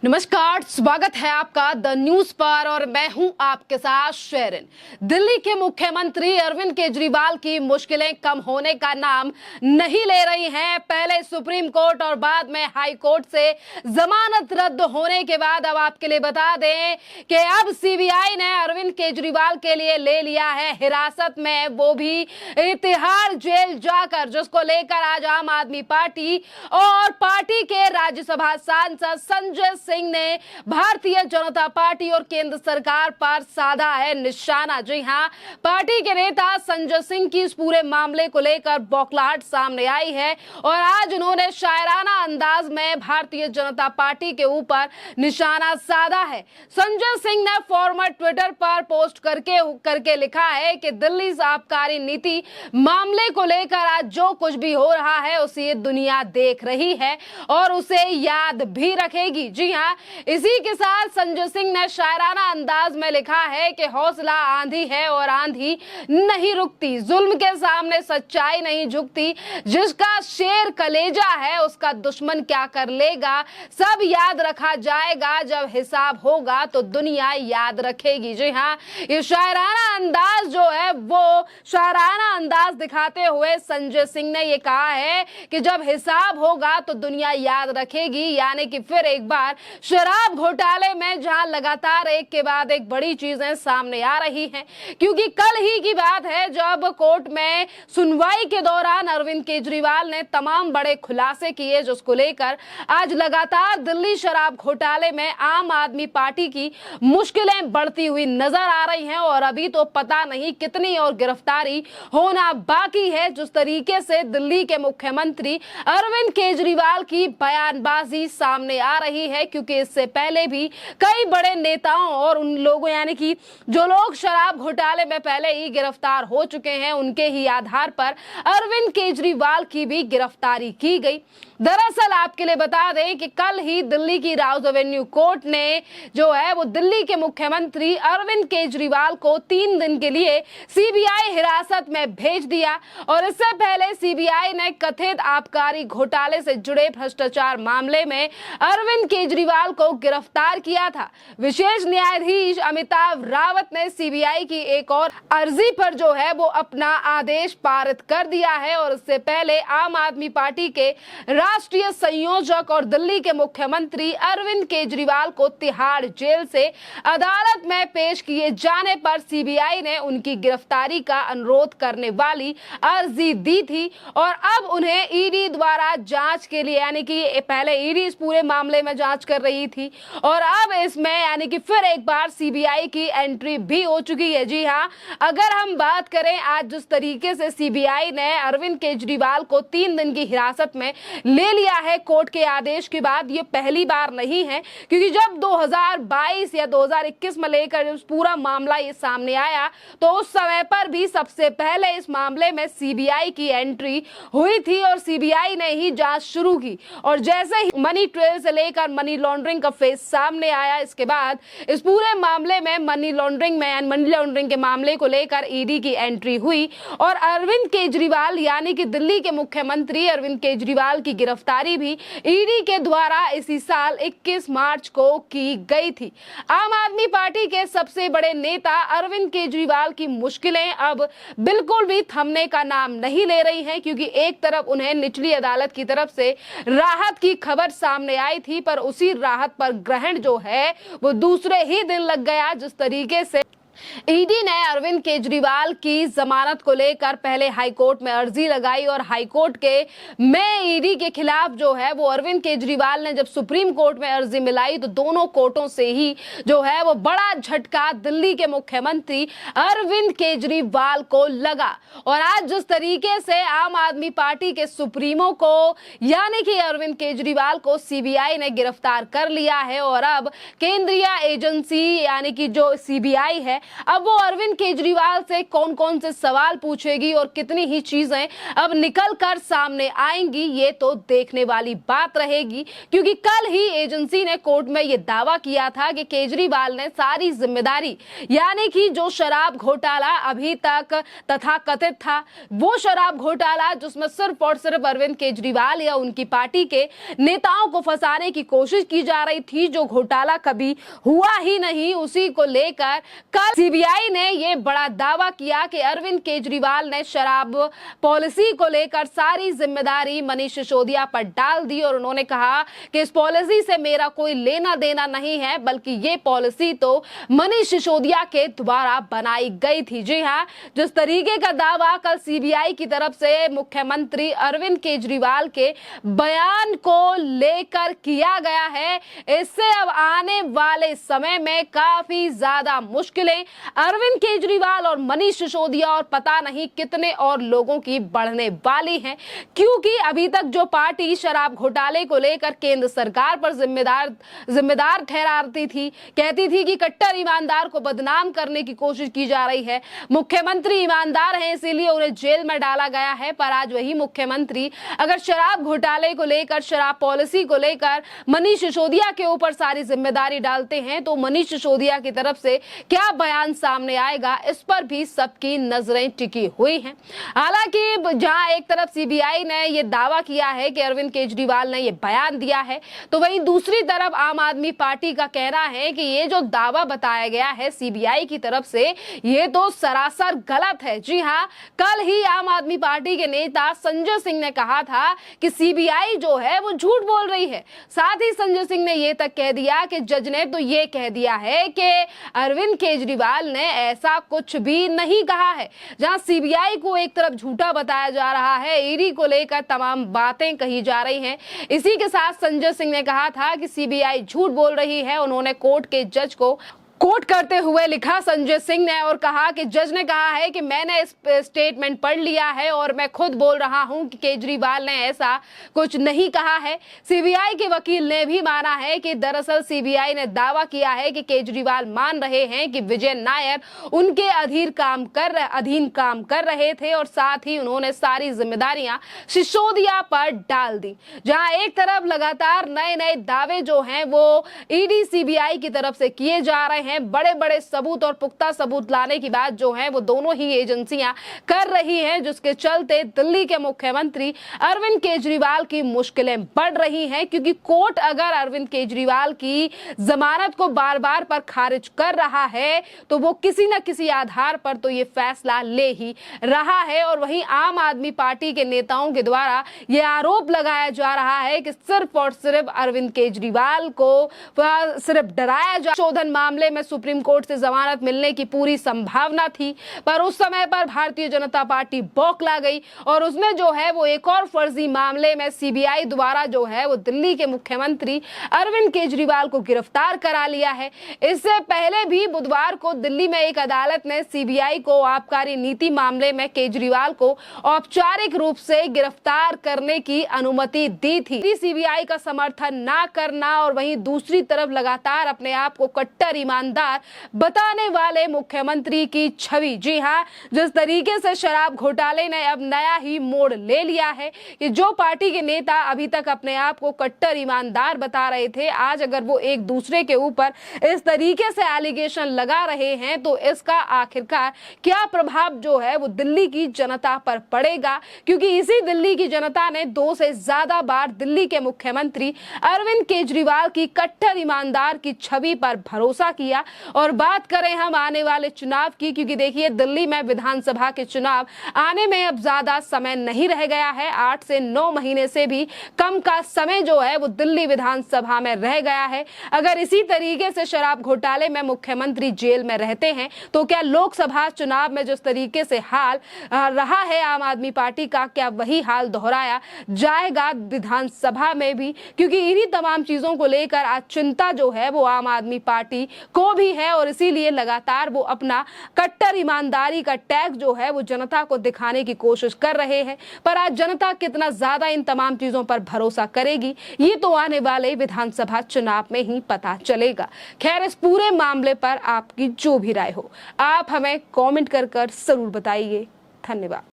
नमस्कार, स्वागत है आपका द न्यूज पर और मैं हूं आपके साथ शेरिन। दिल्ली के मुख्यमंत्री अरविंद केजरीवाल की मुश्किलें कम होने का नाम नहीं ले रही हैं। पहले सुप्रीम कोर्ट और बाद में हाई कोर्ट से जमानत रद्द होने के बाद अब आपके लिए बता दें कि अब सीबीआई ने अरविंद केजरीवाल के लिए ले लिया है हिरासत में, वो भी तिहाड़ जेल जाकर, जिसको लेकर आज आम आदमी पार्टी और पार्टी के राज्यसभा सांसद संजय सिंह ने भारतीय जनता पार्टी और केंद्र सरकार पर साधा है निशाना। जी हां, पार्टी के नेता संजय सिंह की इस पूरे मामले को लेकर बौखलाहट सामने आई है और आज उन्होंने शायराना अंदाज में भारतीय जनता पार्टी के ऊपर निशाना साधा है। संजय सिंह ने फॉर्मर ट्विटर पर पोस्ट करके लिखा है कि दिल्ली आबकारी नीति मामले को लेकर आज जो कुछ भी हो रहा है उसे दुनिया देख रही है और उसे याद भी रखेगी। जी हाँ, इसी के साथ संजय सिंह ने शायराना अंदाज में लिखा है कि हौसला आंधी है और आंधी नहीं रुकती, जुल्म के सामने सच्चाई नहीं झुकती, जिसका शेर कलेजा है उसका दुश्मन क्या कर लेगा, सब याद रखा जाएगा, जब हिसाब होगा तो दुनिया याद रखेगी। जी हाँ, ये शायराना अंदाज जो है वो शायराना अंदाज दिखाते हुए संजय सिंह ने ये कहा है कि जब हिसाब होगा तो दुनिया याद रखेगी, यानी कि फिर एक बार शराब घोटाले में जहां लगातार एक के बाद एक बड़ी चीजें सामने आ रही हैं, क्योंकि कल ही की बात है जब कोर्ट में सुनवाई के दौरान अरविंद केजरीवाल ने तमाम बड़े खुलासे किए, जिसको लेकर आज लगातार दिल्ली शराब घोटाले में आम आदमी पार्टी की मुश्किलें बढ़ती हुई नजर आ रही हैं और अभी तो पता नहीं कितनी और गिरफ्तारी होना बाकी है। जिस तरीके से दिल्ली के मुख्यमंत्री अरविंद केजरीवाल की बयानबाजी सामने आ रही है, क्योंकि इससे पहले भी कई बड़े नेताओं और उन लोगों यानी कि जो लोग शराब घोटाले में पहले ही गिरफ्तार हो चुके हैं उनके ही आधार पर अरविंद केजरीवाल की भी गिरफ्तारी की गई। दरअसल आपके लिए बता दें कि कल ही दिल्ली की राउज एवेन्यू कोर्ट ने जो है वो दिल्ली के मुख्यमंत्री अरविंद केजरीवाल को 3 दिन के लिए सीबीआई हिरासत में भेज दिया और इससे पहले सीबीआई ने कथित आबकारी घोटाले से जुड़े भ्रष्टाचार मामले में अरविंद केजरीवाल को गिरफ्तार किया था। विशेष न्यायाधीश अमिताभ रावत ने सीबीआई की एक और अर्जी पर जो है वो अपना आदेश पारित कर दिया है और इससे पहले आम आदमी पार्टी के राष्ट्रीय संयोजक और दिल्ली के मुख्यमंत्री अरविंद केजरीवाल को तिहाड़ जेल से अदालत में पेश किए जाने पर सीबीआई ने उनकी गिरफ्तारी का अनुरोध करने वाली अर्जी दी थी और अब उन्हें ईडी द्वारा जांच के लिए, यानी कि पहले ईडी इस पूरे मामले में जांच कर रही थी और अब इसमें यानी कि फिर एक बार सीबीआई की एंट्री भी हो चुकी है। जी हाँ, अगर हम बात करें आज जिस तरीके से सीबीआई ने अरविंद केजरीवाल को 3 दिन की हिरासत में ले लिया है कोर्ट के आदेश के बाद, ये पहली बार नहीं है, क्योंकि जब 2022 या 2021 में लेकर जब पूरा मामला ये सामने आया तो उस समय पर भी सबसे पहले इस मामले में सीबीआई की एंट्री हुई थी और सीबीआई ने ही जांच शुरू की और जैसे ही मनी ट्रेल से लेकर मनी लॉन्ड्रिंग का फेस सामने आया, इसके बाद इस पूरे मामले में मनी लॉन्ड्रिंग के मामले को लेकर ईडी की एंट्री हुई और अरविंद केजरीवाल यानी कि दिल्ली के मुख्यमंत्री अरविंद केजरीवाल की गिरफ्तारी भी ईडी के द्वारा इसी साल 21 मार्च को की गई थी। आम आदमी पार्टी के सबसे बड़े नेता अरविंद केजरीवाल की मुश्किलें अब बिल्कुल भी थमने का नाम नहीं ले रही हैं, क्योंकि एक तरफ उन्हें निचली अदालत की तरफ से राहत की खबर सामने आई थी, पर उसी राहत पर ग्रहण जो है वो दूसरे ही दिन लग गया। जिस तरीके से ईडी ने अरविंद केजरीवाल की जमानत को लेकर पहले हाईकोर्ट में अर्जी लगाई और हाईकोर्ट के में ईडी के खिलाफ जो है वो अरविंद केजरीवाल ने जब सुप्रीम कोर्ट में अर्जी मिलाई तो दोनों कोर्टों से ही जो है वो बड़ा झटका दिल्ली के मुख्यमंत्री अरविंद केजरीवाल को लगा और आज जिस तरीके से आम आदमी पार्टी के सुप्रीमो को यानी कि अरविंद केजरीवाल को सीबीआई ने गिरफ्तार कर लिया है और अब केंद्रीय एजेंसी यानी कि जो सीबीआई है अब वो अरविंद केजरीवाल से कौन कौन से सवाल पूछेगी और कितनी ही चीजें अब निकल कर सामने आएंगी, ये तो देखने वाली बात रहेगी। क्योंकि कल ही एजेंसी ने कोर्ट में ये दावा किया था कि केजरीवाल ने सारी जिम्मेदारी, यानी कि जो शराब घोटाला अभी तक तथाकथित था, वो शराब घोटाला जिसमें सिर्फ और सिर्फ अरविंद केजरीवाल या उनकी पार्टी के नेताओं को फंसाने की कोशिश की जा रही थी, जो घोटाला कभी हुआ ही नहीं, उसी को लेकर कल सीबीआई ने यह बड़ा दावा किया कि अरविंद केजरीवाल ने शराब पॉलिसी को लेकर सारी जिम्मेदारी मनीष सिसोदिया पर डाल दी और उन्होंने कहा कि इस पॉलिसी से मेरा कोई लेना देना नहीं है, बल्कि ये पॉलिसी तो मनीष सिसोदिया के द्वारा बनाई गई थी। जी हां, जिस तरीके का दावा कल सीबीआई की तरफ से मुख्यमंत्री अरविंद केजरीवाल के बयान को लेकर किया गया है, इससे अब आने वाले समय में काफी ज्यादा मुश्किलें अरविंद केजरीवाल और मनीष सिसोदिया और पता नहीं कितने और लोगों की बढ़ने वाली हैं। क्योंकि अभी तक जो पार्टी शराब घोटाले को लेकर केंद्र सरकार पर जिम्मेदार ठहराती थी, कहती थी कि कट्टर ईमानदार को बदनाम करने की कोशिश की जा रही है, मुख्यमंत्री ईमानदार हैं इसीलिए उन्हें जेल में डाला गया है, पर आज वही मुख्यमंत्री अगर शराब घोटाले को लेकर, शराब पॉलिसी को लेकर मनीष सिसोदिया के ऊपर सारी जिम्मेदारी डालते हैं, तो मनीष सिसोदिया की तरफ से क्या बयान सामने आएगा, इस पर भी सबकी नजरें टिकी हुई हैं। हालांकि जहां एक तरफ सीबीआई ने यह दावा किया है कि अरविंद केजरीवाल ने यह बयान दिया है, तो वहीं दूसरी तरफ आम आदमी पार्टी का कहना है कि ये जो दावा बताया गया है सीबीआई की तरफ से, ये तो सरासर गलत है। जी हां, कल ही आम आदमी पार्टी के नेता संजय सिंह ने कहा था कि सीबीआई जो है वो झूठ बोल रही है। साथ ही संजय सिंह ने यह तक कह दिया कि जज ने तो ये कह दिया है कि अरविंद केजरीवाल ने ऐसा कुछ भी नहीं कहा है। जहां सीबीआई को एक तरफ झूठा बताया जा रहा है, ईडी को लेकर तमाम बातें कही जा रही हैं, इसी के साथ संजय सिंह ने कहा था कि सीबीआई झूठ बोल रही है। उन्होंने कोर्ट के जज को कोट करते हुए लिखा संजय सिंह ने और कहा कि जज ने कहा है कि मैंने इस स्टेटमेंट पढ़ लिया है और मैं खुद बोल रहा हूं कि केजरीवाल ने ऐसा कुछ नहीं कहा है। सीबीआई के वकील ने भी माना है कि दरअसल सीबीआई ने दावा किया है कि केजरीवाल मान रहे हैं कि विजय नायर उनके अधीन काम कर रहे थे और साथ ही उन्होंने सारी जिम्मेदारियां सिसोदिया पर डाल दी। जहां एक तरफ लगातार नए नए दावे जो हैं वो ईडी सीबीआई की तरफ से किए जा रहे हैं, बड़े बड़े सबूत और पुख्ता सबूत लाने की बात जो है वो दोनों ही एजेंसियां कर रही हैं, जिसके चलते दिल्ली के मुख्यमंत्री अरविंद केजरीवाल की मुश्किलें बढ़ रही हैं। क्योंकि कोर्ट अगर अरविंद केजरीवाल की जमानत को बार बार पर खारिज कर रहा है, तो वो किसी न किसी आधार पर तो ये फैसला ले ही रहा है। और वहीं आम आदमी पार्टी के नेताओं के द्वारा ये आरोप लगाया जा रहा है कि सिर्फ और सिर्फ अरविंद केजरीवाल को सिर्फ डराया जा। शोधन मामले में सुप्रीम कोर्ट से जमानत मिलने की पूरी संभावना थी, पर उस समय पर भारतीय जनता पार्टी बौखला गई और उसमें जो है वो एक और फर्जी मामले में सीबीआई द्वारा जो है वो दिल्ली के मुख्यमंत्री अरविंद केजरीवाल को गिरफ्तार करा लिया है। इससे पहले भी बुधवार को दिल्ली में एक अदालत ने सीबीआई को आबकारी नीति मामले में केजरीवाल को औपचारिक रूप से गिरफ्तार करने की अनुमति दी थी। सीबीआई का समर्थन ना करना और वहीं दूसरी तरफ लगातार अपने आप को कट्टर ईमानदार बताने वाले मुख्यमंत्री की छवि। जी हां, जिस तरीके से शराब घोटाले ने अब नया ही मोड़ ले लिया है कि जो पार्टी के नेता अभी तक अपने आप को कट्टर ईमानदार बता रहे थे, आज अगर वो एक दूसरे के ऊपर इस तरीके से एलिगेशन लगा रहे हैं, तो इसका आखिरकार क्या प्रभाव जो है वो दिल्ली की जनता पर पड़ेगा। क्योंकि इसी दिल्ली की जनता ने 2 से ज्यादा बार दिल्ली के मुख्यमंत्री अरविंद केजरीवाल की कट्टर ईमानदार की छवि पर भरोसा किया। और बात करें हम आने वाले चुनाव की, क्योंकि देखिए दिल्ली में विधानसभा के चुनाव आने में अब ज्यादा समय नहीं रह गया है, 8 से 9 महीने से भी कम का समय जो है वो दिल्ली विधानसभा में रह गया है। अगर इसी तरीके से शराब घोटाले में मुख्यमंत्री जेल में रहते हैं, तो क्या लोकसभा चुनाव में जिस तरीके से हाल रहा है आम आदमी पार्टी का, क्या वही हाल दोहराया जाएगा विधानसभा में भी? क्योंकि इन्हीं तमाम चीजों को लेकर आज चिंता जो है वो आम आदमी पार्टी को जो भी है, और इसीलिए लगातार वो अपना कट्टर ईमानदारी का टैग जो है वो जनता को दिखाने की कोशिश कर रहे हैं। पर आज जनता कितना ज्यादा इन तमाम चीजों पर भरोसा करेगी, ये तो आने वाले विधानसभा चुनाव में ही पता चलेगा। खैर, इस पूरे मामले पर आपकी जो भी राय हो, आप हमें कमेंट कर जरूर बताइए। धन्यवाद।